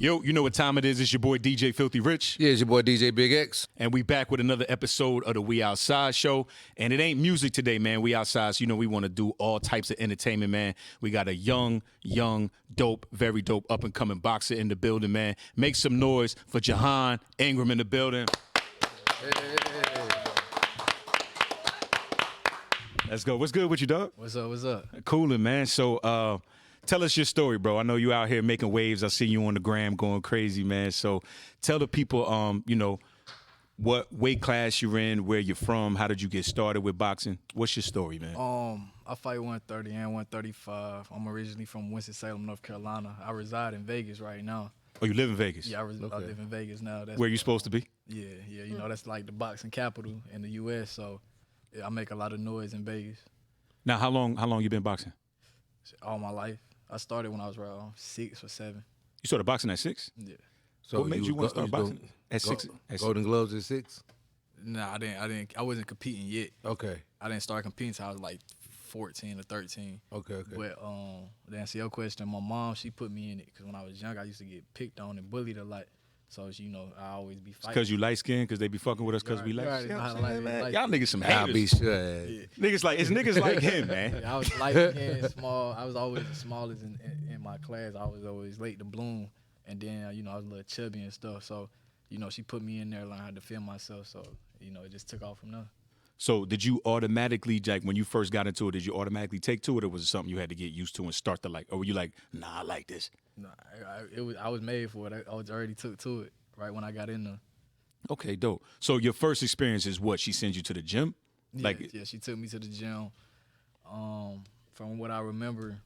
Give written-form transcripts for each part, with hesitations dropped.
Yo, you know what time it is. It's your boy DJ Filthy Rich. Yeah, it's your boy DJ Big X. And we back with another episode of the We Outside Show. And it ain't music today, man. We outside, so you know we want to do all types of entertainment, man. We got a young, dope, very dope, up-and-coming boxer in the building, man. Make some noise for J'Hon Ingram in the building. Hey. Let's go. What's good with you, dog? What's up? Coolin', man. So, tell us your story, bro. I know you out here making waves. I see you on the gram going crazy, man. So tell the people, what weight class you're in, where you're from, how did you get started with boxing? What's your story, man? I fight 130 and 135. I'm originally from Winston-Salem, North Carolina. I reside in Vegas right now. Oh, you live in Vegas? Yeah, I live in Vegas now. That's where you supposed to be? Yeah. You know, that's like the boxing capital in the U.S., so yeah, I make a lot of noise in Vegas. Now, how long you been boxing? All my life. I started when I was around 6 or 7. You started boxing at 6? Yeah. So what made you want to start boxing at 6? Golden Gloves at 6? Nah, I wasn't competing yet. Okay. I didn't start competing until I was like 14 or 13. Okay. But to answer your question, my mom, she put me in it because when I was young, I used to get picked on and bullied a lot. So, you know, I always be fighting. Because you light-skinned? Because they be fucking with us because we light? You know how to like y'all niggas some haters. I'll be sure. Yeah. Niggas like him, man. Yeah, I was light-skinned, small. I was always the smallest in my class. I was always late to bloom. And then, you know, I was a little chubby and stuff. So, you know, she put me in there, learn how to defend myself. So, you know, it just took off from there. So did you automatically, Jack, when you first got into it, did you automatically take to it, or was it something you had to get used to and start to like, or were you like, nah, I like this? Nah, I was made for it. I was already took to it right when I got in there. Okay, dope. So your first experience is what? She sends you to the gym? Yeah, she took me to the gym. From what I remember,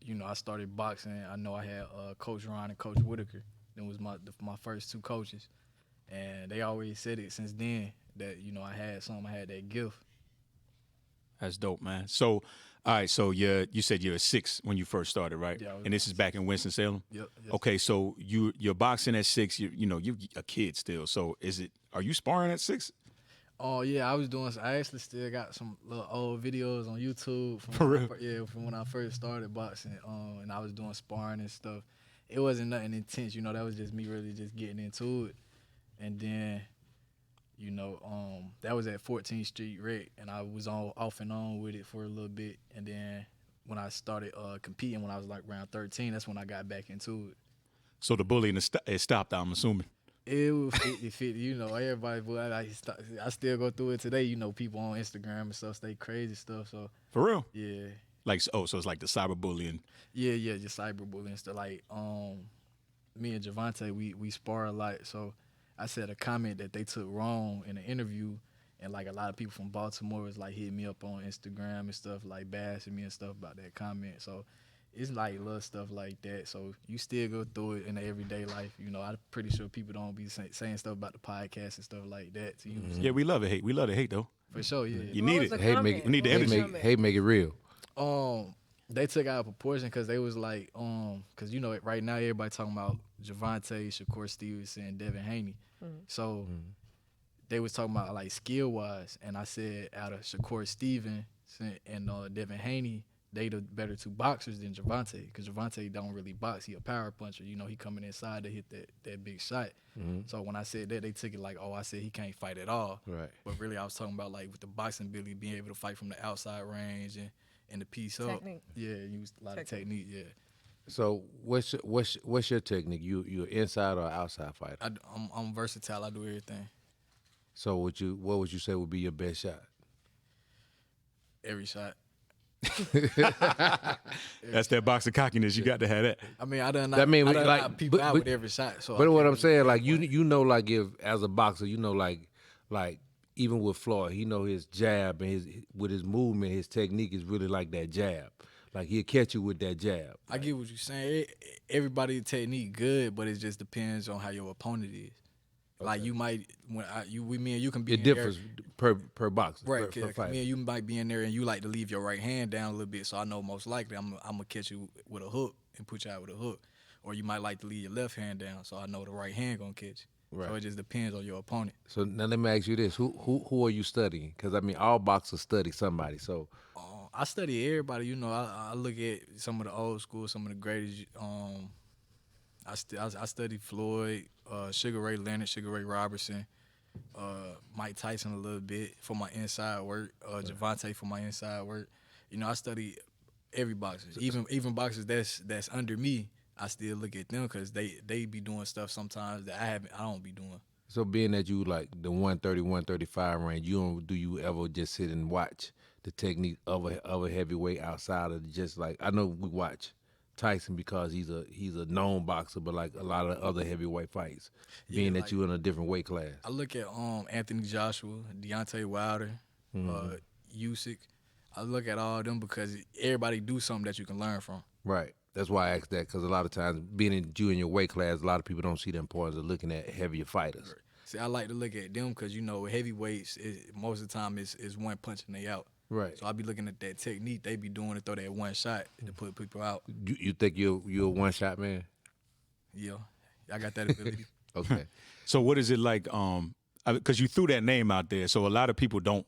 you know, I started boxing. I know I had Coach Ron and Coach Whitaker. Them was my first two coaches. And they always said it since then that, you know, I had that gift. That's dope, man. So, all right, so you said you're 6 when you first started, right? Yeah. And this is back in Winston-Salem? Yep. Okay, so you're boxing at 6, you're a kid still. So are you sparring at 6? Oh, yeah, I actually still got some little old videos on YouTube. For real? From when I first started boxing. And I was doing sparring and stuff. It wasn't nothing intense, you know, that was just me really just getting into it. And then, you know, that was at 14th Street Rec, and I was off and on with it for a little bit. And then when I started competing when I was like around 13, that's when I got back into it. So the bullying it stopped, I'm assuming. It was 50-50, you know, everybody, but I still go through it today. You know, people on Instagram and stuff say crazy stuff. So For real? Yeah. Like, so it's like the cyberbullying. Yeah, just cyberbullying stuff. Like, me and Javante, we spar a lot, so I said a comment that they took wrong in an interview, and like a lot of people from Baltimore was like hitting me up on Instagram and stuff, like bashing me and stuff about that comment. So it's like little stuff like that. So you still go through it in the everyday life. You know, I'm pretty sure people don't be saying stuff about the podcast and stuff like that to you. Yeah, we love it. We love to hate though. For sure, yeah. You need it. We need the energy. Hate make it real. They took out of proportion because they was like, because you know right now everybody talking about Javante, Shakur Stevenson, and Devin Haney. So they was talking about like skill wise, and I said out of Shakur Stevenson and Devin Haney, they the better two boxers than Javante, because Javante don't really box. He a power puncher. You know, he coming inside to hit that big shot. So when I said that, they took it like, oh, I said he can't fight at all. Right. But really, I was talking about like with the boxing ability, being able to fight from the outside range and the piece Technique. up. Yeah, use a lot of technique. Yeah. So what's your technique? You inside or outside fighter? I'm versatile. I do everything. So what would you say would be your best shot? Every shot. That's that boxing cockiness. You got to have that. I mean, I done like people out with every shot. So but what I'm saying, like you know, like if as a boxer, you know, like even with Floyd, he know his jab and with his movement, his technique is really like that jab. Like he'll catch you with that jab. I get what you're saying. Everybody's technique good, but it just depends on how your opponent is. Okay. Like you might me and you can be. It differs per boxer. Right, per fight. Me and you might be in there and you like to leave your right hand down a little bit, so I know most likely I'm gonna catch you with a hook and put you out with a hook, or you might like to leave your left hand down, so I know the right hand gonna catch you. Right. So it just depends on your opponent. So now let me ask you this: Who are you studying? Because I mean, all boxers study somebody. So I study everybody. You know, I look at some of the old school, some of the greatest. I studied Floyd, Sugar Ray Leonard, Sugar Ray Robertson, Mike Tyson a little bit for my inside work, Gervonta for my inside work. You know, I study every boxer, even boxers that's under me. I still look at them because they be doing stuff sometimes that I don't be doing. So being that you like the 130, 135 range, do you ever just sit and watch the technique of a heavyweight outside of just like, I know we watch Tyson because he's a known boxer, but like a lot of other heavyweight fights, being that you're in a different weight class. I look at Anthony Joshua, Deontay Wilder, Usyk. I look at all of them because everybody do something that you can learn from. Right. That's why I asked that, because a lot of times being in your weight class, a lot of people don't see the importance of looking at heavier fighters. See, I like to look at them because, you know, heavyweights, most of the time is one punch and they out. Right. So I be looking at that technique they be doing to throw that one shot to put people out. You think you're a one-shot man? Yeah, I got that ability. Okay. So what is it like? Because you threw that name out there, so a lot of people don't.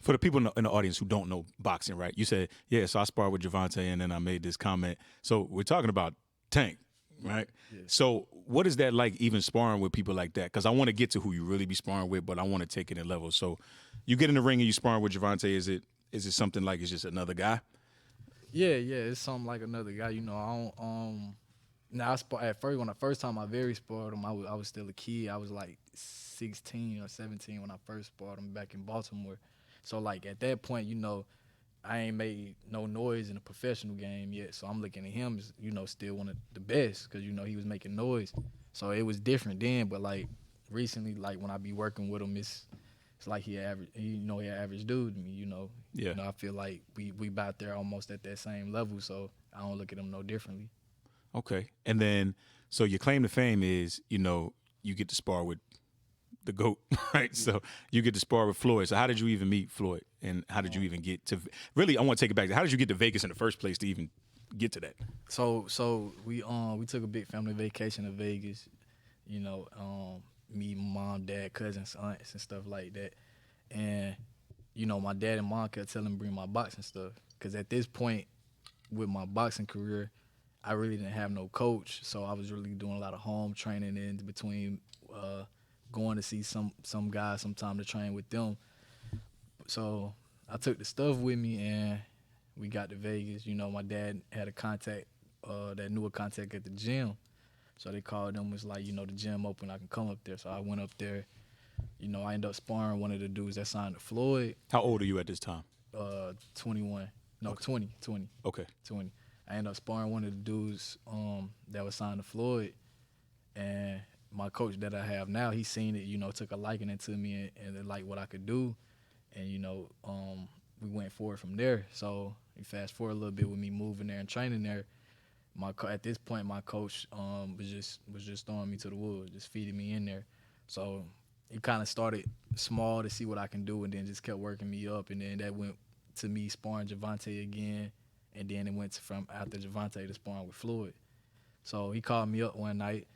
For the people in the audience who don't know boxing, right? You said, yeah, so I sparred with Gervonta, and then I made this comment. So we're talking about Tank, right? Yeah. So what is that like, even sparring with people like that? Because I want to get to who you really be sparring with, but I want to take it in levels. So you get in the ring and you sparring with Gervonta. Is it something like it's just another guy? Yeah, it's something like another guy. You know, I don't. Now when the first time I sparred him, I was still a kid. I was like 16 or 17 when I first sparred him back in Baltimore. So, like, at that point, you know, I ain't made no noise in a professional game yet. So I'm looking at him as, you know, still one of the best because, you know, he was making noise. So it was different then. But, like, recently, like, when I be working with him, it's like he an average dude to me, you know. Yeah. You know, I feel like we about there almost at that same level. So I don't look at him no differently. Okay. And then, so your claim to fame is, you know, you get to spar with the GOAT, right? So you get to spar with Floyd. So how did you even meet Floyd? And how did you even get to, really, I want to take it back. How did you get to Vegas in the first place to even get to that? So we took a big family vacation to Vegas, you know, me, mom, dad, cousins, aunts, and stuff like that. And, you know, my dad and mom kept telling me to bring my boxing stuff. Because at this point, with my boxing career, I really didn't have no coach. So I was really doing a lot of home training in between going to see some guys sometime to train with them. So I took the stuff with me and we got to Vegas. You know, my dad had a contact that knew a contact at the gym. So they called them, was like, you know, the gym open, I can come up there. So I went up there. You know, I ended up sparring one of the dudes that signed to Floyd. How old are you at this time? 21. No, okay. 20. Okay. 20. I ended up sparring one of the dudes that was signed to Floyd. And my coach that I have now, he seen it, you know, took a liking to me and liked what I could do. And, you know, we went forward from there. So you fast forward a little bit with me moving there and training there. At this point, my coach was just throwing me to the wolves, just feeding me in there. So it kind of started small to see what I can do, and then just kept working me up. And then that went to me sparring Gervonta again, and then it went from after Gervonta to sparring with Floyd. So he called me up one night.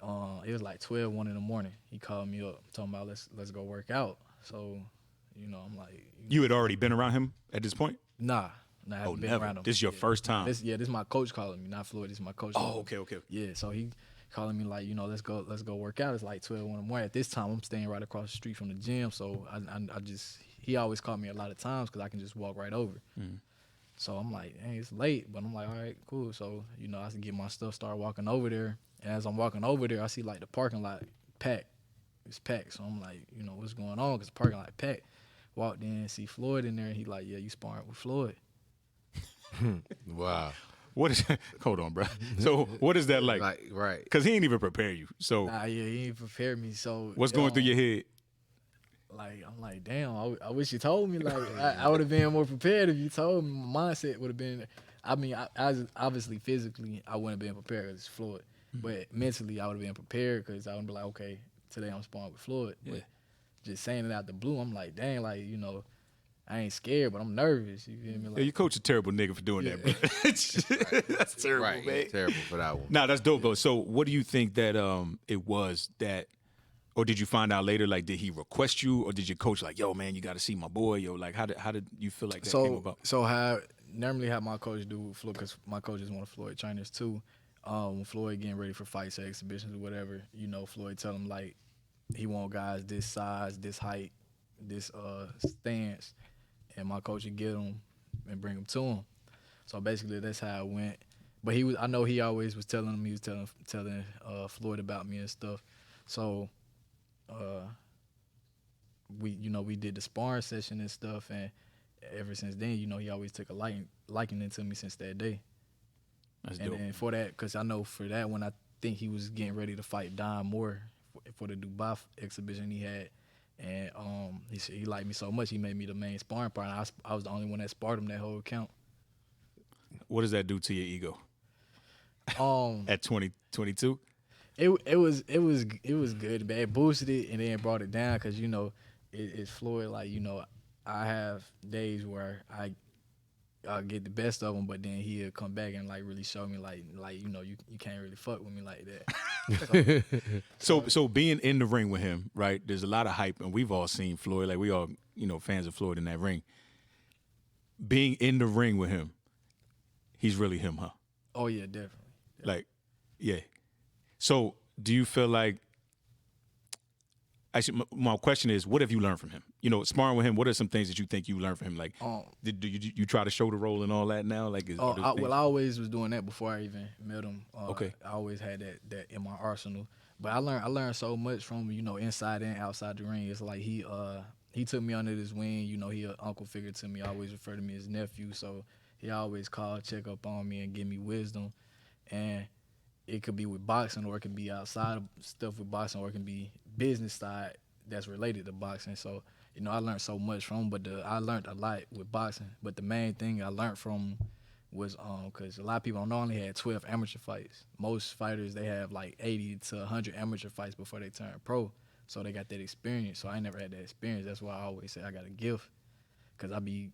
It was like 1 in the morning. He called me up, talking about let's go work out. So, you know, I'm like, you had already been around him at this point? Nah, I haven't been around him. This is your first time? This is my coach calling me, not Floyd. This is my coach. Oh, okay. Yeah, so he calling me like, you know, let's go work out. It's like 1 in the morning. At this time, I'm staying right across the street from the gym, so he always called me a lot of times because I can just walk right over. Mm. So I'm like, hey, it's late, but I'm like, all right, cool. So, you know, I can get my stuff, start walking over there. And as I'm walking over there, I see like the parking lot packed. It's packed. So I'm like, you know, what's going on? Because the parking lot packed. Walked in, see Floyd in there, and he like, yeah, you sparring with Floyd. Wow. What is? Hold on, bro. So what is that like? Right. Because he ain't even prepare you. So yeah, he ain't prepared me. So what's going through your head? Like, I'm like, damn, I wish you told me. Like, I would have been more prepared if you told me. My mindset would have been, I mean, I obviously, physically, I wouldn't have been prepared because it's Floyd. Mm-hmm. But mentally, I would have been prepared because I would be like, okay, today I'm sparring with Floyd. Yeah. But just saying it out the blue, I'm like, dang, like, you know, I ain't scared, but I'm nervous. You feel me? Like, yeah, your coach a terrible nigga for doing that, bro. That's terrible, right. man. Terrible for that one. Nah, that's dope, though. So what do you think that it was that, or did you find out later, like, did he request you, or did your coach like, yo, man, you got to see my boy, yo? Like, how did you feel like that came about? So normally how my coach do with Floyd, because my coach is one of Floyd trainers too. when Floyd getting ready for fights or exhibitions or whatever, Floyd tell him like he want guys this size, this height, this stance, and my coach would get him and bring him to him. So basically that's how it went. But I know he always was telling him, he was telling Floyd about me and stuff. So we did the sparring session and stuff, and ever since then, he always took a liking to me since that day. That's and dope. then for that, because I know for that when I think he was getting ready to fight Don Moore for the Dubai exhibition he had, and he said he liked me so much he made me the main sparring partner. I was the only one that sparred him that whole count. What does that do to your ego at 22? It was good, man. It boosted it and then brought it down because it's Floyd. Like I have days where I get the best of him, but then he'll come back and like really show me like you can't really fuck with me like that. So being in the ring with him, right? There's a lot of hype, and we've all seen Floyd. Like we all fans of Floyd in that ring. Being in the ring with him, he's really him, huh? Oh yeah, definitely. Like, yeah. So do you feel like? Actually, my question is, what have you learned from him? Sparring with him, what are some things that you think you learned from him? Like, do you try to shoulder roll and all that now? Like, I always was doing that before I even met him. Okay. I always had that in my arsenal. But I learned so much from inside and outside the ring. It's like he took me under his wing. He an uncle figure to me. I always refer to me as nephew. So he always called, check up on me, and give me wisdom. And it could be with boxing, or it could be outside of stuff with boxing, or it can be business side that's related to boxing. So, I learned so much from him, but I learned a lot with boxing. But the main thing I learned from him was because a lot of people don't know, only had 12 amateur fights. Most fighters, they have like 80 to 100 amateur fights before they turn pro. So they got that experience. So I never had that experience. That's why I always say I got a gift, because I be,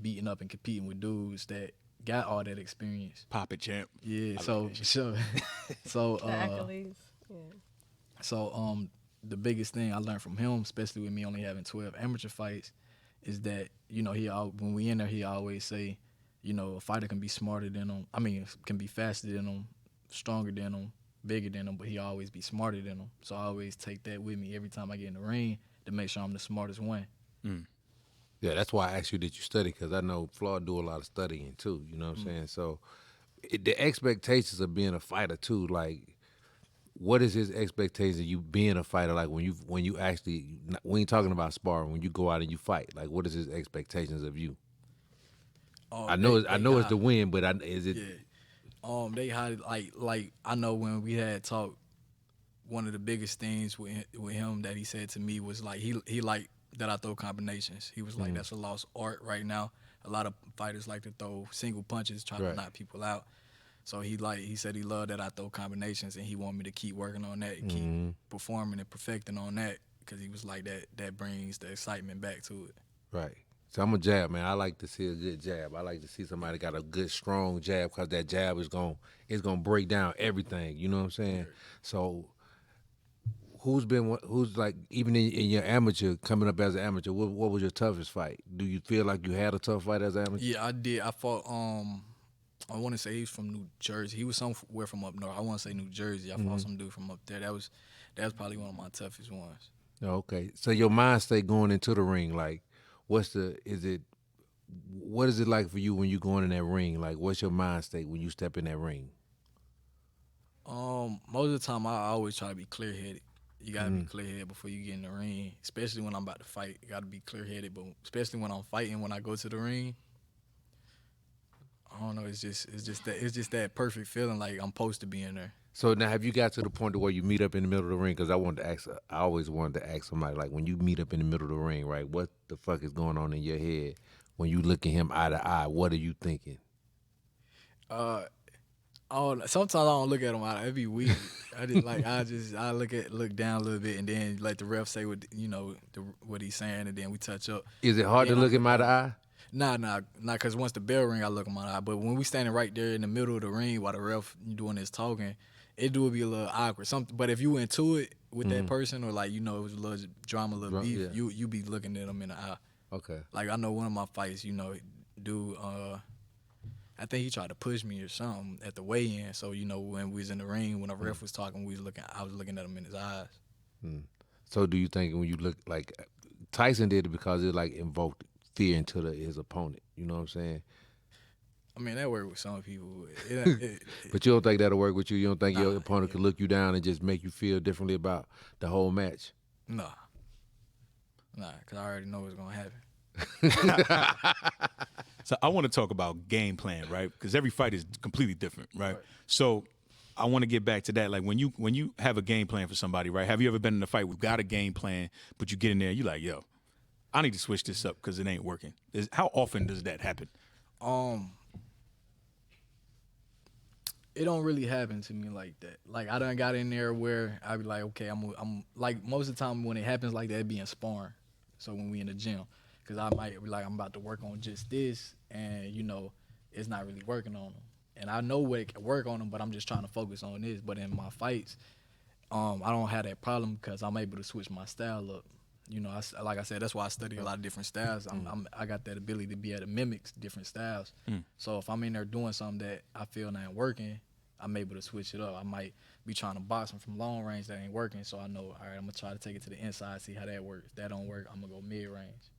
beating up and competing with dudes that got all that experience. Pop it, champ. Yeah, so the accolades. Yeah. So the biggest thing I learned from him, especially with me only having 12 amateur fights, is that when we in there, he always say, a fighter can be smarter than him. I mean, can be faster than him, stronger than him, bigger than him, but he always be smarter than him. So I always take that with me every time I get in the ring to make sure I'm the smartest one. Mm. Yeah, that's why I asked you did you study, because I know Floyd do a lot of studying too. You know what I'm saying? So the expectations of being a fighter too, like, what is his expectation of you being a fighter? Like when you actually, we ain't talking about sparring, when you go out and you fight, like what is his expectations of you? I know it's the win, but is it? Yeah. They had like I know when we had talked, one of the biggest things with him that he said to me was like he liked that I throw combinations. He was like, that's a lost art right now. A lot of fighters like to throw single punches, try to knock people out. So he said he loved that I throw combinations, and he wanted me to keep working on that and keep performing and perfecting on that, because he was like that brings the excitement back to it. Right. So I'm a jab, man. I like to see a good jab. I like to see somebody got a good, strong jab, because that jab is gonna break down everything. You know what I'm saying? Right. So who's like, even in your amateur, coming up as an amateur, what was your toughest fight? Do you feel like you had a tough fight as an amateur? Yeah, I did. I fought I want to say he's from New Jersey. He was somewhere from up north. I want to say New Jersey. I fought some dude from up there. That was probably one of my toughest ones. Okay. So your mind state going into the ring, like, what is it like for you when you going in that ring? Like, what's your mind state when you step in that ring? Most of the time, I always try to be clear-headed. You got to be clear-headed before you get in the ring, especially when I'm about to fight. You got to be clear-headed, but especially when I'm fighting, when I go to the ring, I don't know. It's just that perfect feeling, like I'm supposed to be in there. So now, have you got to the point where you meet up in the middle of the ring? Because I always wanted to ask somebody, like, when you meet up in the middle of the ring, right? What the fuck is going on in your head when you look at him eye to eye? What are you thinking? Sometimes I don't look at him eye. It'd be weird. I look down a little bit, and then let the ref say what he's saying, and then we touch up. Is it hard to look him eye to eye? Nah, because once the bell ring, I look him eye. But when we standing right there in the middle of the ring while the ref doing his talking, it do be a little awkward. But if you into it with that person, or like it was a little drama, a little beef, yeah. you be looking at them in the eye. Okay. Like I know one of my fights, dude, I think he tried to push me or something at the weigh-in. So when we was in the ring, when the ref was talking, I was looking at him in his eyes. So do you think when you look like Tyson did it because it like invoked fear into his opponent? You know what I'm saying? I mean, that worked with some people. But you don't think that'll work with you? You don't think your opponent could look you down and just make you feel differently about the whole match? Nah, because I already know what's gonna happen. So I want to talk about game plan, right? Because every fight is completely different, right? So I want to get back to that. Like when you have a game plan for somebody, right? Have you ever been in a fight where you got a game plan, but you get in there, you like, yo, I need to switch this up because it ain't working. How often does that happen? It don't really happen to me like that. Like I done got in there where I be like, okay, I'm like most of the time when it happens like that, it be in sparring. So when we in the gym, because I might be like, I'm about to work on just this, and it's not really working on them. And I know what it can work on them, but I'm just trying to focus on this. But in my fights, I don't have that problem because I'm able to switch my style up. Like I said, that's why I study a lot of different styles. I got that ability to be able to mimic different styles. So if I'm in there doing something that I feel not working, I'm able to switch it up. I might be trying to box them from long range that ain't working, so I know, all right, I'm going to try to take it to the inside, see how that works. If that don't work, I'm going to go mid-range.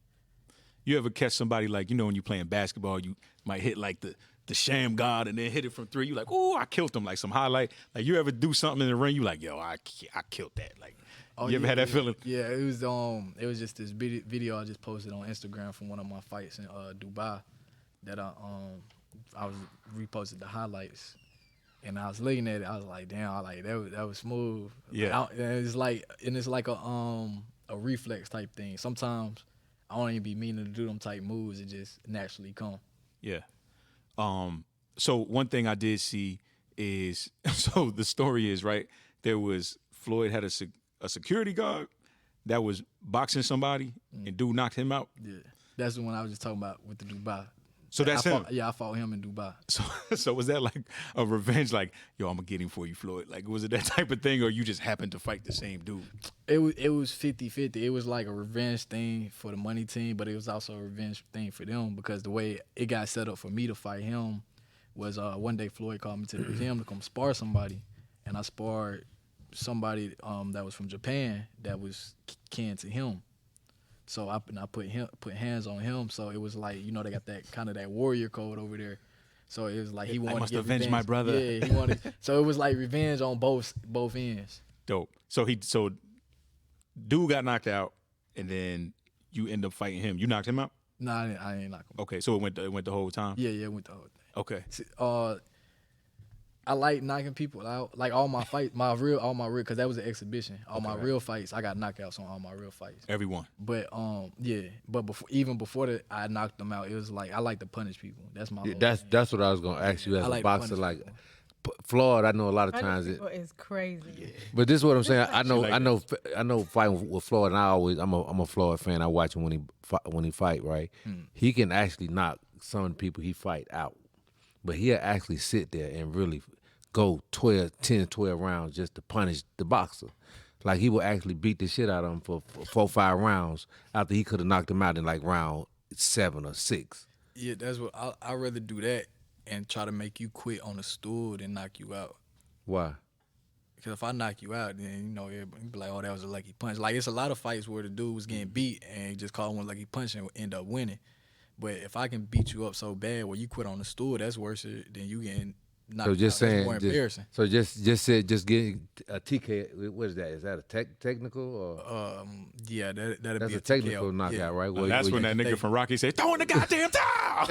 You ever catch somebody like, when you're playing basketball, you might hit like the sham god and then hit it from three. You like, oh, I killed him, like some highlight. Like you ever do something in the ring, you like, yo, I killed that. Like, you ever had that feeling? Yeah, it was just this video I just posted on Instagram from one of my fights in Dubai that I was reposted the highlights, and I was looking at it. I was like, damn, that was smooth. Yeah, it's like a reflex type thing. Sometimes I don't even be meaning to do them type moves. It just naturally come. Yeah. So one thing I did see is, so the story is, right, there was Floyd had a security guard that was boxing somebody and dude knocked him out. Yeah, that's the one I was just talking about with the Dubai. So that's him. I fought him in Dubai. So was that like a revenge? Like, yo, I'm gonna get him for you, Floyd. Like, was it that type of thing, or you just happened to fight the same dude? It was 50-50. It was like a revenge thing for the money team, but it was also a revenge thing for them because the way it got set up for me to fight him was one day Floyd called me to the gym to come spar somebody, and I sparred somebody that was from Japan that was kin to him. So I put hands on him. So it was like, they got that kind of that warrior code over there. So it was like he wanted I must to get avenge revenge. my brother. Yeah, he wanted. So it was like revenge on both ends. Dope. So dude got knocked out, and then you end up fighting him. You knocked him out? No, I ain't knock him. Okay, so it went the whole time. Yeah, it went the whole thing. Okay. See, I like knocking people out. Like all my fights, because that was an exhibition. All my real fights, I got knockouts on all my real fights. Everyone. But but before that, I knocked them out. It was like I like to punish people. That's my. That's what I was gonna ask you as a boxer. Like Floyd, I know a lot of times it's crazy. Yeah. But this is what I'm saying. I know fighting with Floyd, and I'm a Floyd fan. I watch him when he fight. Right, he can actually knock some of the people he fight out, but he'll actually sit there and really go 10, 12 rounds just to punish the boxer. Like he will actually beat the shit out of him for 4, 5 rounds after he could have knocked him out in like round 7 or 6. Yeah, that's what I'd rather do that and try to make you quit on a stool than knock you out. Why? Because if I knock you out, then everybody be like, oh, that was a lucky punch. Like it's a lot of fights where the dude was getting beat and he just called one lucky punch and end up winning. But if I can beat you up so bad where you quit on the stool, that's worse than you getting. So just out. saying, more embarrassing. So just getting a TK. What is that? Is that a technical or? Yeah, that'd that's be a technical TKO. knockout, right? That's when that nigga from Rocky said, "Throw in the goddamn towel."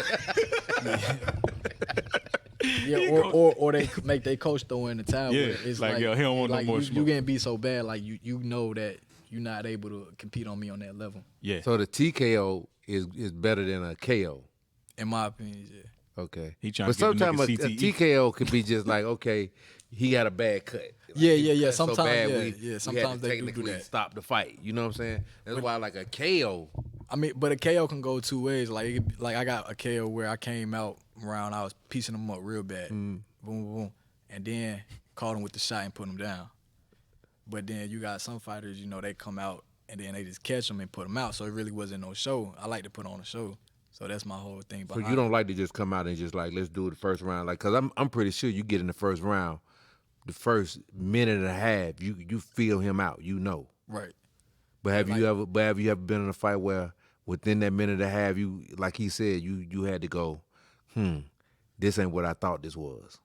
Yeah, or they make their coach throw in the towel. Yeah, it's like, yo, he don't want no more you smoke. getting beat so bad, like you know that you're not able to compete on me on that level. Yeah. So the TKO is better than a KO. In my opinion, yeah. Okay. He trying but to give the sometimes a nigga CTE. TKO could be just like, okay, he got a bad cut. Like, Yeah. cut Sometimes, so bad, sometimes we had to they do technically that. stop the fight. You know what I'm saying? That's why like a KO. I mean, but a KO can go two ways. Like I got a KO where I came out around, I was piecing them up real bad, boom, boom, and then caught him with the shot and put him down. But then you got some fighters, they come out and then they just catch them and put them out. So it really wasn't no show. I like to put on a show. So that's my whole thing. So you don't like to just come out and just like, let's do it the first round, like, cause I'm pretty sure you get in the first round, the first minute and a half, you feel him out, you know. Right. But have you ever been in a fight where within that minute and a half, you, like he said, you had to go, this ain't what I thought this was.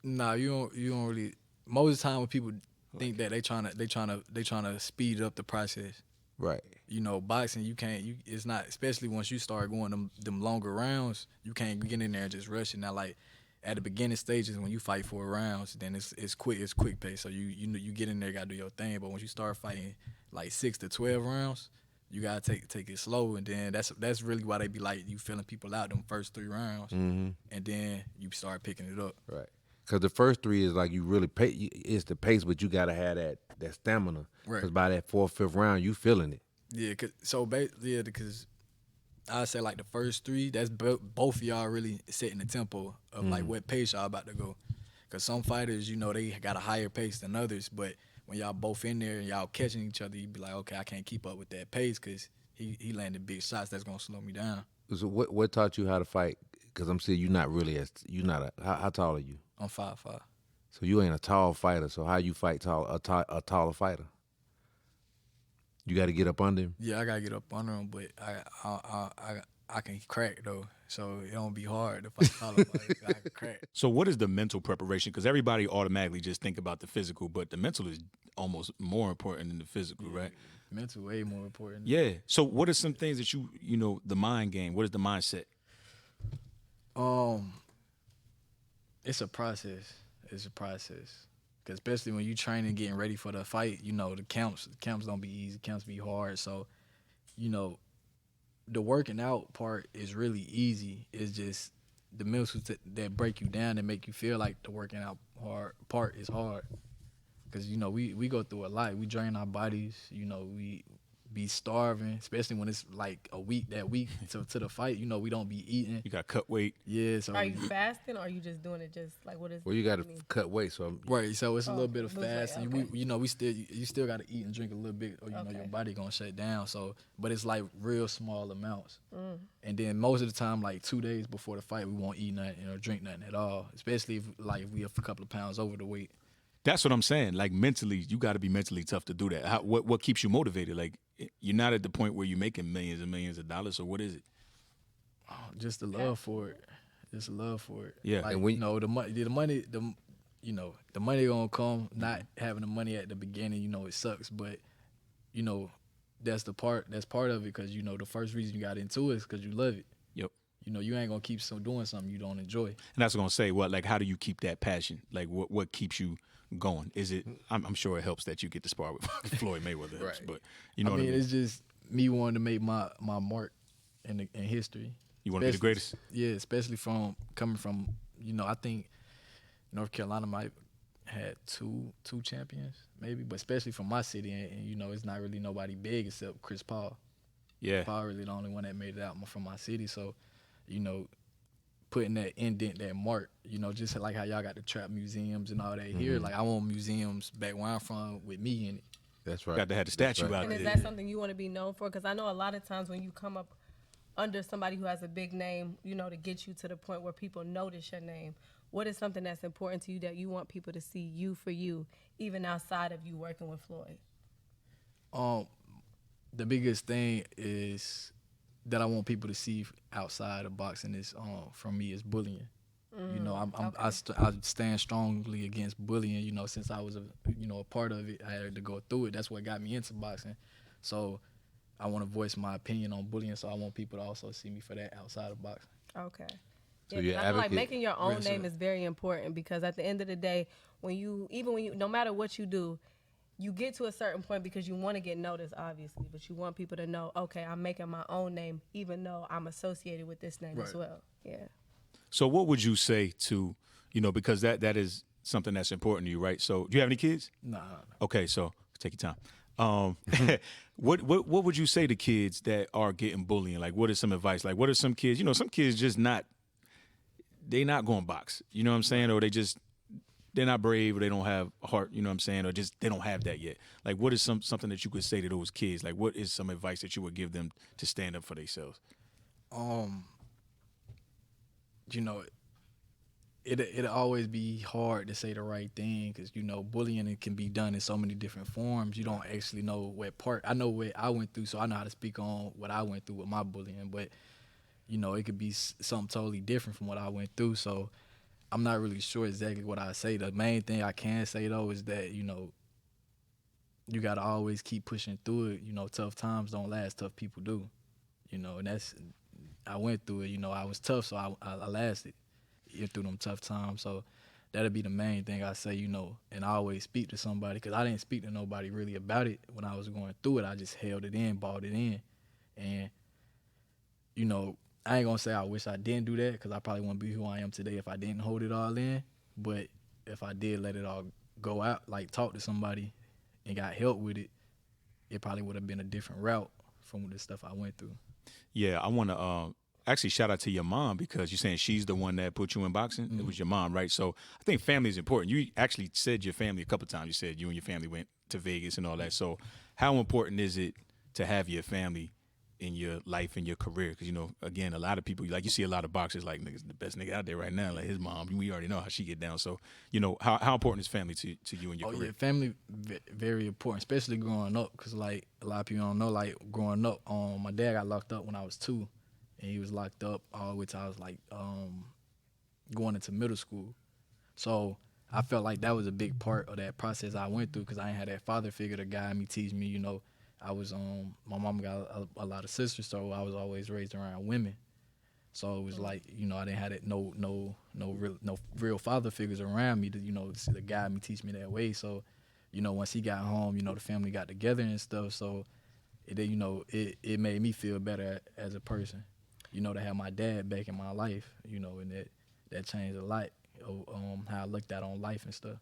Nah, you don't really. Most of the time when people think that they trying to speed up the process. Right. You know, boxing, it's not, especially once you start going them longer rounds, you can't get in there and just rush it. Now, like at the beginning stages when you fight 4 rounds, then it's quick pace. So you get in there, gotta do your thing. But once you start fighting like 6 to 12 rounds, you gotta take it slow, and then that's really why they be like you feeling people out them first 3 rounds, and then you start picking it up. Right. Because the first 3 is like you really it's the pace, but you gotta have that stamina. Right. Because by that 4th, 5th round, you feeling it. Yeah, because I say like the first 3, that's both of y'all really setting the tempo of like what pace y'all about to go. Because some fighters, you know, they got a higher pace than others, but when y'all both in there and y'all catching each other, you be like, okay, I can't keep up with that pace because he landed big shots that's gonna slow me down. So what taught you how to fight? Because I'm saying how tall are you? I'm 5'5". So you ain't a tall fighter. So how you fight a taller fighter? You got to get up under him. Yeah, I gotta get up under him, but I can crack though, so it don't be hard to fight taller fighters. I can crack. So what is the mental preparation? Because everybody automatically just think about the physical, but the mental is almost more important than the physical, right? Mental way more important. Yeah. So what are some things that you know, the mind game? What is the mindset? It's a process. It's a process. Cause especially when you training, getting ready for the fight, you know, the counts don't be easy. Counts be hard. So, you know, the working out part is really easy. It's just the muscles that break you down and make you feel like the working out part is hard. Cause you know we go through a lot. We drain our bodies. You know, we be starving, especially when it's like a week to the fight. You know, we don't be eating. You got to cut weight. Yeah. So Are you fasting or are you just doing it just like what is? Well, you got to cut weight. So right. So it's a little bit of lose weight, fasting. okay. You know, you still got to eat and drink a little bit, or you know your body gonna shut down. So, but it's like real small amounts. And then most of the time, like 2 days before the fight, we won't eat nothing or drink nothing at all. Especially if we have a couple of pounds over the weight. That's what I'm saying. Like mentally, you got to be mentally tough to do that. What keeps you motivated? Like you're not at the point where you're making millions and millions of dollars. So what is it? Oh, just the love for it. Just the love for it. Yeah. Like, And when- you know, the money gonna come. Not having the money at the beginning, you know, it sucks. But you know, that's part of it, because you know the first reason you got into it is because you love it. Yep. You know, you ain't gonna keep doing something you don't enjoy. And that's what I'm gonna say. What, like, how do you keep that passion? Like, what keeps you going? Is it? I'm sure it helps that you get to spar with Floyd Mayweather, helps, but you know I what mean, I mean. it's just me wanting to make my mark in history. You want to be the greatest. Yeah, especially coming from, you know, I think North Carolina might had two champions maybe, but especially from my city, and you know, it's not really nobody big except Chris Paul. Yeah. Paul really the only one that made it out from my city. So, you know, putting that indent, that mark, you know, just like how y'all got the trap museums and all that here. Like I want museums back where I'm from with me in it. That's right. Got to have the statue out And there. is that something you want to be known for? Because I know a lot of times when you come up under somebody who has a big name, you know, to get you to the point where people notice your name, what is something that's important to you that you want people to see you for you, even outside of you working with Floyd? The biggest thing is that I want people to see outside of boxing is from me is bullying. You know, I stand strongly against bullying. You know, since I was a part of it, I had to go through it. That's what got me into boxing. So I want to voice my opinion on bullying. So I want people to also see me for that outside of boxing. Okay. So Yeah, you're 'cause I feel like advocate- making your own Wrestler. name is very important, because at the end of the day, when you no matter what you do, you get to a certain point because you want to get noticed, obviously, but you want people to know, okay, I'm making my own name, even though I'm associated with this name as Right. well. Yeah. So what would you say to, you know, because that is something that's important to you, right? So do you have any kids? Nah. Okay, so take your time. What would you say to kids that are getting bullying? Like, what is some advice? Like, what are some kids? You know, some kids just they not going box. You know what I'm saying? Or they're not brave, or they don't have a heart. You know what I'm saying? Or just they don't have that yet. Like, what is something that you could say to those kids? Like, what is some advice that you would give them to stand up for themselves? You know, it'll always be hard to say the right thing because, you know, bullying it can be done in so many different forms. You don't actually know what part. I know what I went through, so I know how to speak on what I went through with my bullying. But, you know, it could be something totally different from what I went through. So I'm not really sure exactly what I say. The main thing I can say, though, is that, you know, you got to always keep pushing through it. You know, tough times don't last, tough people do. You know, and I went through it. You know, I was tough, so I lasted through them tough times. So that'll be the main thing I say, you know, and I always speak to somebody because I didn't speak to nobody really about it when I was going through it. I just held it in, balled it in. And, you know, I ain't going to say I wish I didn't do that because I probably wouldn't be who I am today if I didn't hold it all in. But if I did let it all go out, like talk to somebody and got help with it, it probably would have been a different route from the stuff I went through. Yeah, I want to actually shout out to your mom because you're saying she's the one that put you in boxing. It was your mom, right? So I think family is important. You actually said your family a couple times. You said you and your family went to Vegas and all that. So how important is it to have your family in your life and your career? Because, you know, again, a lot of people, like you see a lot of boxers like, niggas, the best nigga out there right now, like his mom. We already know how she get down. So, you know, how important is family to you and your career? Yeah, family very important, especially growing up, because like a lot of people don't know, like growing up, my dad got locked up when I was 2, and he was locked up all the way till I was like going into middle school. So I felt like that was a big part of that process I went through because I ain't had that father figure to guide me, teach me. You know, I was my mom got a lot of sisters, so I was always raised around women. So it was like, you know, I didn't have that no real father figures around me to, you know, to guide me, teach me that way. So, you know, once he got home, you know, the family got together and stuff. So it, you know, it made me feel better as a person, you know, to have my dad back in my life, you know, and that changed a lot of how I looked at on life and stuff.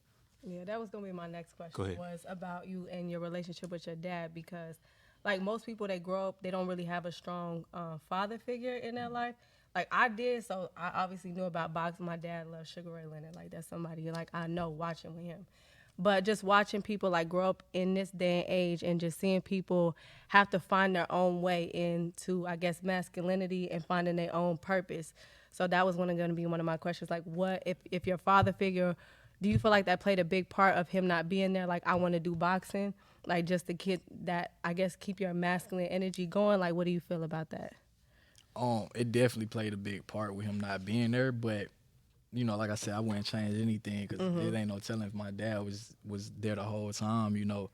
Yeah, that was going to be my next Go question, ahead. was about you and your relationship with your dad, because like most people, they grow up, they don't really have a strong father figure in their life. Like I did, so I obviously knew about boxing. My dad loved Sugar Ray Leonard. Like that's somebody like I know watching with him. But just watching people like grow up in this day and age and just seeing people have to find their own way into, I guess, masculinity and finding their own purpose. So that was going to be one of my questions. Like what, if your father figure, do you feel like that played a big part of him not being there? Like I want to do boxing, like just to get that, I guess, keep your masculine energy going. Like what do you feel about that? It definitely played a big part with him not being there, but you know, like I said, I wouldn't change anything because it ain't no telling if my dad was there the whole time. You know,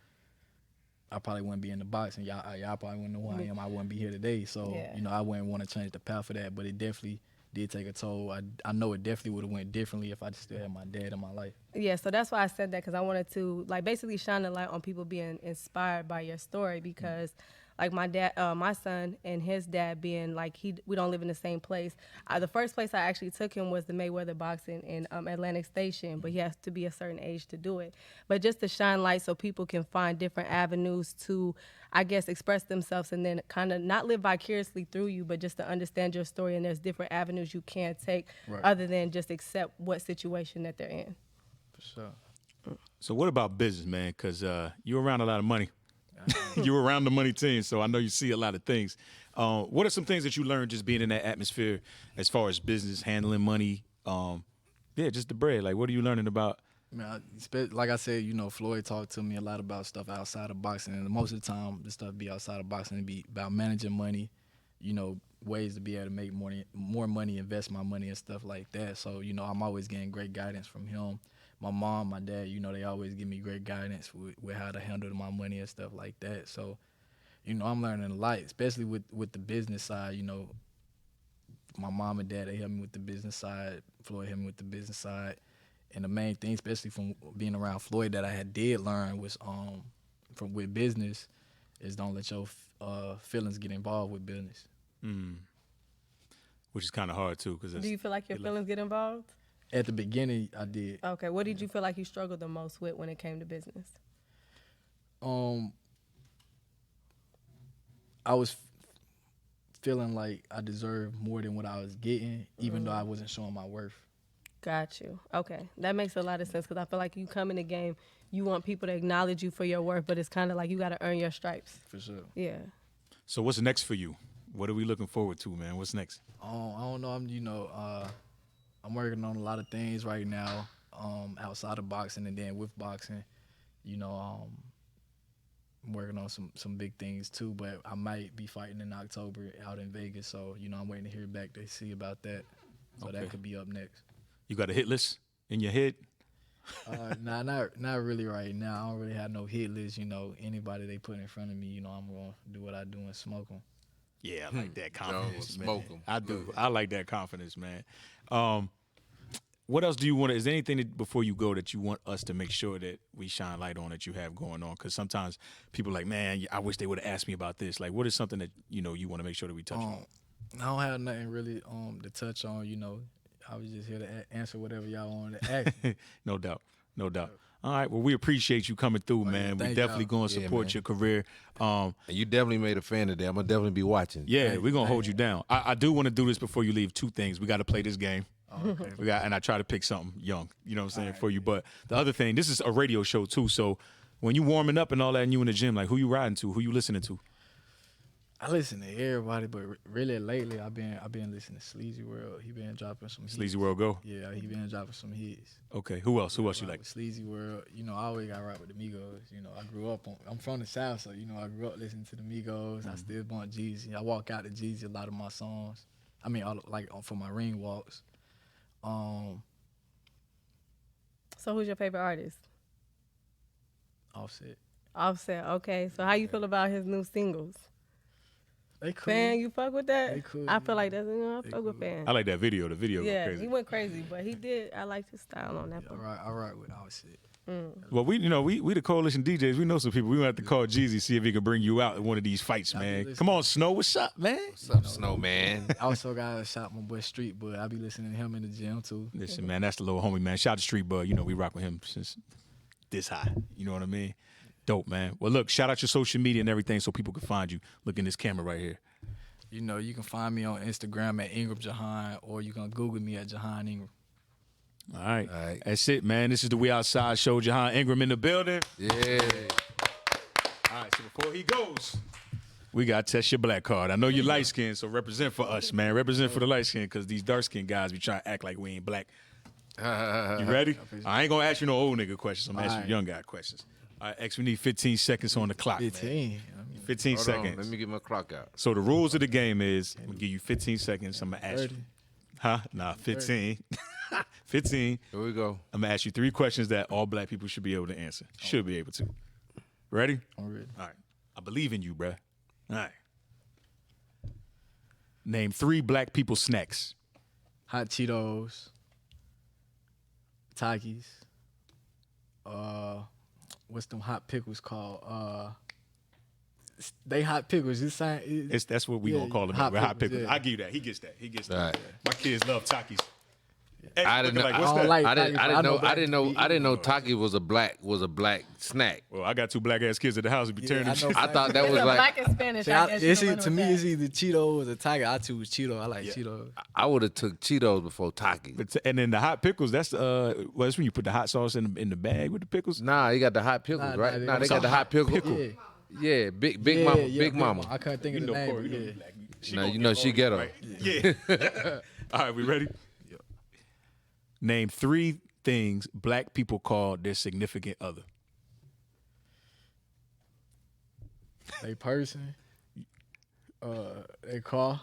I probably wouldn't be in the boxing. Y'all probably wouldn't know who I am. I wouldn't be here today. So Yeah. you know, I wouldn't want to change the path for that. But it definitely did take a toll. I know it definitely would have went differently if I just still had my dad in my life. Yeah, so that's why I said that, because I wanted to like basically shine a light on people being inspired by your story, because like my dad, my son and his dad being like we don't live in the same place. The first place I actually took him was the Mayweather boxing in Atlantic Station, but he has to be a certain age to do it. But just to shine light so people can find different avenues to, I guess, express themselves and then kind of not live vicariously through you, but just to understand your story, and there's different avenues you can take other than just accept what situation that they're in. For sure. So what about business, man? Because you're around a lot of money. You're around the money team, so I know you see a lot of things. What are some things that you learned just being in that atmosphere as far as business, handling money? Just the bread. Like, what are you learning about? Man, like I said, you know, Floyd talked to me a lot about stuff outside of boxing, and most of the time, the stuff be outside of boxing. It be about managing money, you know, ways to be able to make more money, invest my money and stuff like that. So, you know, I'm always getting great guidance from him. My mom, my dad, you know, they always give me great guidance with how to handle my money and stuff like that. So, you know, I'm learning a lot, especially with the business side. You know, my mom and dad, they help me with the business side. Floyd helped me with the business side. And the main thing, especially from being around Floyd, that I did learn was with business is don't let your feelings get involved with business. Which is kind of hard too. Do you feel like your feelings get involved? At the beginning, I did. Okay, what did you feel like you struggled the most with when it came to business? I was feeling like I deserved more than what I was getting, even though I wasn't showing my worth. Got you. Okay, that makes a lot of sense, because I feel like you come in the game, you want people to acknowledge you for your worth, but it's kind of like you got to earn your stripes. For sure. Yeah. So what's next for you? What are we looking forward to, man? What's next? I don't know. I'm working on a lot of things right now, outside of boxing and then with boxing. I'm working on some big things too, but I might be fighting in October out in Vegas. So, I'm waiting to hear back to see about that. So Okay. that could be up next. You got a hit list in your head? Nah, not really right now. I don't really have no hit list. Anybody they put in front of me, I'm gonna do what I do and smoke them. Yeah, I like that confidence, man. smoke 'em. I do. I like that confidence, man. What else do you want? Is there anything before you go that you want us to make sure that we shine light on that you have going on? Because sometimes people are like, man, I wish they would have asked me about this. Like, what is something that you want to make sure that we touch on? I don't have nothing really to touch on. I was just here to answer whatever y'all wanted to ask me. No doubt. All right. Well, we appreciate you coming through, man. We thank definitely y'all. going to support your career. And you definitely made a fan today. I'm gonna definitely be watching. Yeah, we're gonna hold you down. I do want to do this before you leave. Two things. We got to play this game. Okay. And I try to pick something young, what I'm saying, for you. But the other thing, this is a radio show too. So when you warming up and all that, and you in the gym, like who you riding to, who you listening to? I listen to everybody, but really lately I've been listening to Sleazy World. He been dropping some hits. Sleazy World Go. Yeah, he been dropping some hits. Okay. Who else? Who else you like? With Sleazy World, I always got right with the Migos. I grew up I'm from the South, so I grew up listening to the Migos. I still bump Jeezy. I walk out to Jeezy a lot of my songs. I mean, for my ring walks. So who's your favorite artist? Offset. Offset. Okay. So how you feel about his new singles? They cool. Fan, you fuck with that? They cool, I feel like that's I fuck cool. with Fan. I like that video. The video Yeah, go crazy. he went crazy, but he did. I liked his style on that one. I rock with Offset. Well, we the coalition DJs. We know some people. We gonna have to call Jeezy, see if he can bring you out in one of these fights, man. listen. Come on, Snow. What's up, man? What's up, Snowman? I also got to shout my boy Street Bud. I be listening to him in the gym too. Listen, man, that's the little homie, man. Shout out to Street Bud. We rock with him since this high. You know what I mean? Dope, man. Well, look, shout out your social media and everything so people can find you. Look in this camera right here. You can find me on Instagram at Ingram J'Hon, or you can Google me at J'Hon Ingram. All right. All right. That's it, man. This is the We Outside Show. J'Hon Ingram in the building. Yeah. All right, so before he goes, we got to test your black card. I know you're light skinned, so represent for us, man. Represent for the light skin, because these dark skinned guys be trying to act like we ain't black. You ready? I ain't going to ask you no old nigga questions. I'm going to ask you young guy questions. All right, X, we need 15 seconds on the clock, man. 15. 15 Hold seconds. on, let me get my clock out. So the rules of the game is I'm going to give you 15 seconds. I'm going to ask 30. you. Huh? Nah, 15. 15. Here we go. I'm going to ask you 3 questions that all black people should be able to answer. Should be able to. Ready? I'm ready. All right. I believe in you, bruh. All right. Name 3 black people snacks. Hot Cheetos, Takis. What's them hot pickles called? They hot pickles. It's saying That's what we gonna call them. hot Hot pickles. yeah. I give you that. He gets that. He gets that. All right. My kids love Takis. Hey, I didn't looking know- what's I don't that? like I didn't know. black I didn't know. people I didn't know eat Taki was a black snack. Well, I got 2 black ass kids at the house and be tearing them I know. shit. I thought that It's was a like black and Spanish. See, I guess you it's can either, run to with me, that. it's either Cheetos or Tiger. I choose Cheetos. I like Yeah. Cheetos. I would have took Cheetos before Taki. And then the hot pickles. That's that's when you put the hot sauce in the bag with the pickles. Nah, you got the hot pickles, Nah, right? nah, Nah, they it's got a the hot pickle. Yeah. Yeah, big Yeah, mama, yeah, big mama. I couldn't think You of the know, name. Corey, but you know yeah. black. She Nah, gonna you know get she all ghetto. right. Yeah. All right, we ready? Name 3 things black people call their significant other. They person. They car.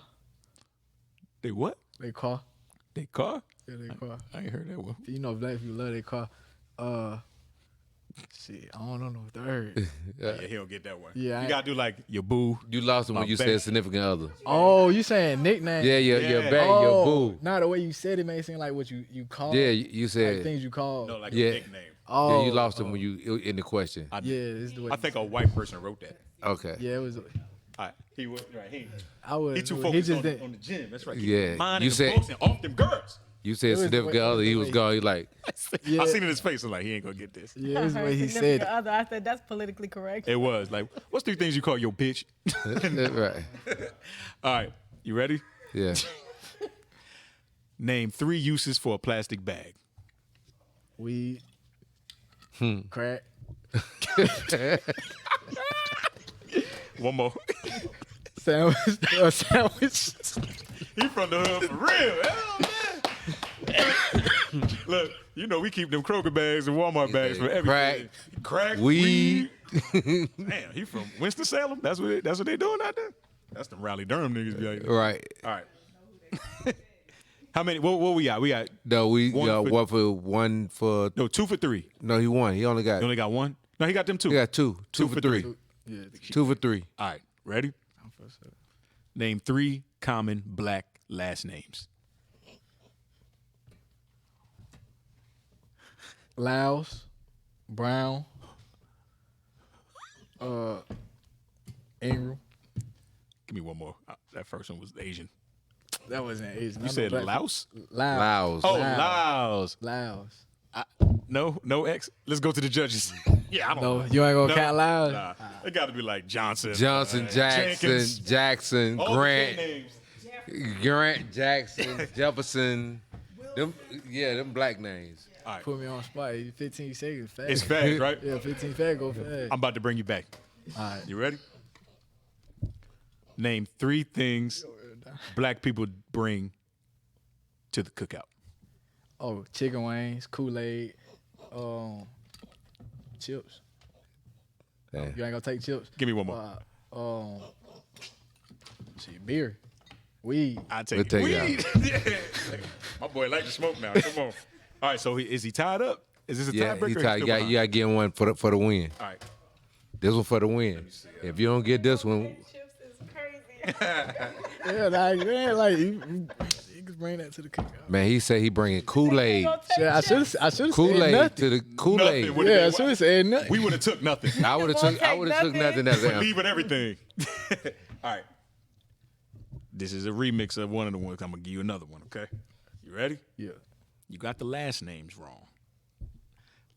They what? They car. They car? Yeah, they car. I ain't heard that one. Black people love their car. Shit, I don't know no third. Yeah, he don't get that one. Yeah, you I- gotta do like your boo. You lost him My when you baby. said significant other. Oh, you saying nickname? Yeah, your Yeah. bag, Oh, your boo. Nah, the way you said it made it seem like what you call. Yeah, you like said. things you call. No, like Yeah. a nickname. Oh, Yeah, you lost him when you in the question. I, Yeah, it's the way. I think a white person wrote that. Okay. Yeah, it was. All right. He was right. I was. He too He focused just on, didn't. on the gym. That's right. Yeah. Mine You and said- the books and off them girls. You said was the significant way- other. He was way- gone. He like, Yeah. I seen in his face. I'm like, he ain't gonna get this. Yeah, it was the way he Significant said it. other. I said that's politically correct. It was like, what's 3 things you call your bitch? right. All right, you ready? Yeah. Name 3 uses for a plastic bag. Weed. Crack. One more. Sandwich. A sandwich. He from the hood for real. Hell, man. Look, you know we keep them Kroger bags and Walmart bags for everything. Crack, weed. Damn, he from Winston-Salem? That's what they doing out there? That's them Raleigh Durham niggas be like that. Right. All right. How many? What we got? We got No, we One got for- one for. no 2 for 3. No, he won. He only got. You only got one? No, he got them 2. He got two. Two for three. Yeah. 2 for 3. All right, ready? Name 3 common black last names. Laos, Brown, Ingram. Give me one more. That first one was Asian. That wasn't Asian. You said Laos? Laos. Oh, Laos. Laos. No X. Let's go to the judges. Yeah, I don't No, know. you ain't gonna No, count Laos. Nah, it got to be like Johnson, Johnson, Jenkins. Jackson, All the Grant, names. Jackson, Jefferson. Them black names. All right, Put me on spot. 15 seconds. Fast. it's fast, right? Yeah, 15 fast. Go fast. I'm about to bring you back. All right. You ready? Name 3 things black people bring to the cookout. Oh, chicken wings, Kool-Aid, chips. Yeah. You ain't gonna take chips. Give me one more. Beer, weed. I take We'll it. take it Weed. Yeah. My boy like to smoke now. Come on. All right, so is he tied up? Is this a Yeah, tiebreaker? he or tied. still You behind? got to get one for the win. All right. This one for the win. If you don't get this one, Chips is crazy. Yeah, like you can bring that to the cookout. man, he said he bringing Kool-Aid. Yeah, I should have said Kool-Aid nothing. to the Kool-Aid. Nothing would- Yeah, I should have said nothing. We would have took nothing. I would have Won't took take nothing nothing. as an But answer. leave with everything. All right. This is a remix of one of the ones. I'm going to give you another one, okay? You ready? Yeah. You got the last names wrong.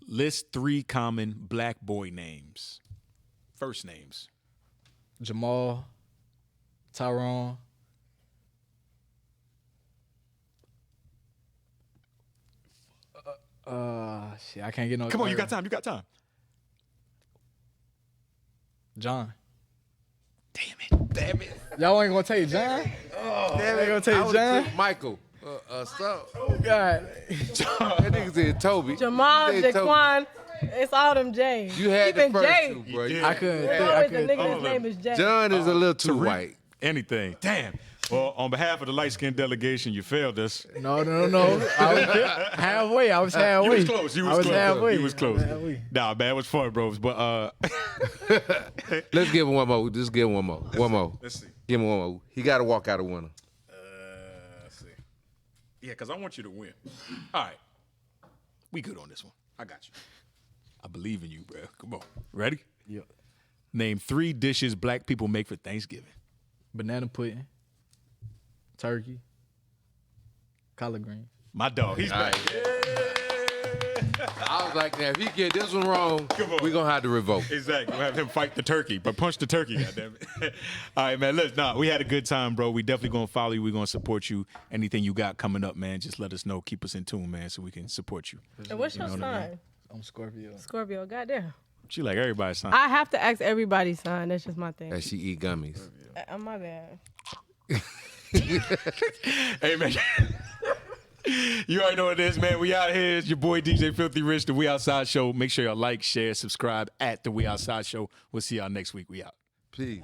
List 3 common black boy names. First names. Jamal, Tyrone. Shit, I can't get no. Come on, you got time. You got time. John. Damn it. Y'all ain't gonna take John? They gonna take I would've John? took Michael. So Oh God. that nigga said Toby. Jamal, He said Toby. Jaquan, it's all them J's. You had the Even first Jay. 2, bro. Yeah. I couldn't. There's I always a couldn't. nigga, all his of name them. is Jay. John is a little too Tariq. white. Anything. Damn. Well, on behalf of the light-skinned delegation, you failed us. No. I was halfway. I was halfway. You was close. You was I was close. halfway. You was close. Halfway. Nah, man, it was fun, bros. But Let's give him one more. Just give him one more. One more. let's see. Give him one more. He got to walk out a winner. Let's see. Yeah, because I want you to win. All right. We good on this one. I got you. I believe in you, bro. Come on. Ready? Yeah. Name 3 dishes black people make for Thanksgiving. Banana pudding, turkey, collard green. My dog. He's back. I was like, now, if he get this one wrong, Come on. we're going to have to revoke. Exactly. We'll have him fight the turkey, but punch the turkey, goddammit. All right, man. We had a good time, bro. We definitely gonna follow you. We're gonna support you. Anything you got coming up, man, just let us know. Keep us in tune, man, so we can support you. And what's your know what I sign? I'm Scorpio. Scorpio, goddamn. She like everybody's son. I have to ask everybody's sign. That's just my thing. That she eat gummies. My bad. Hey, man. You already know what it is, man. We out here. It's your boy DJ Filthy Rich, the We Outside Show. Make sure y'all like, share, subscribe at the We Outside Show. We'll see y'all next week. We out. Peace.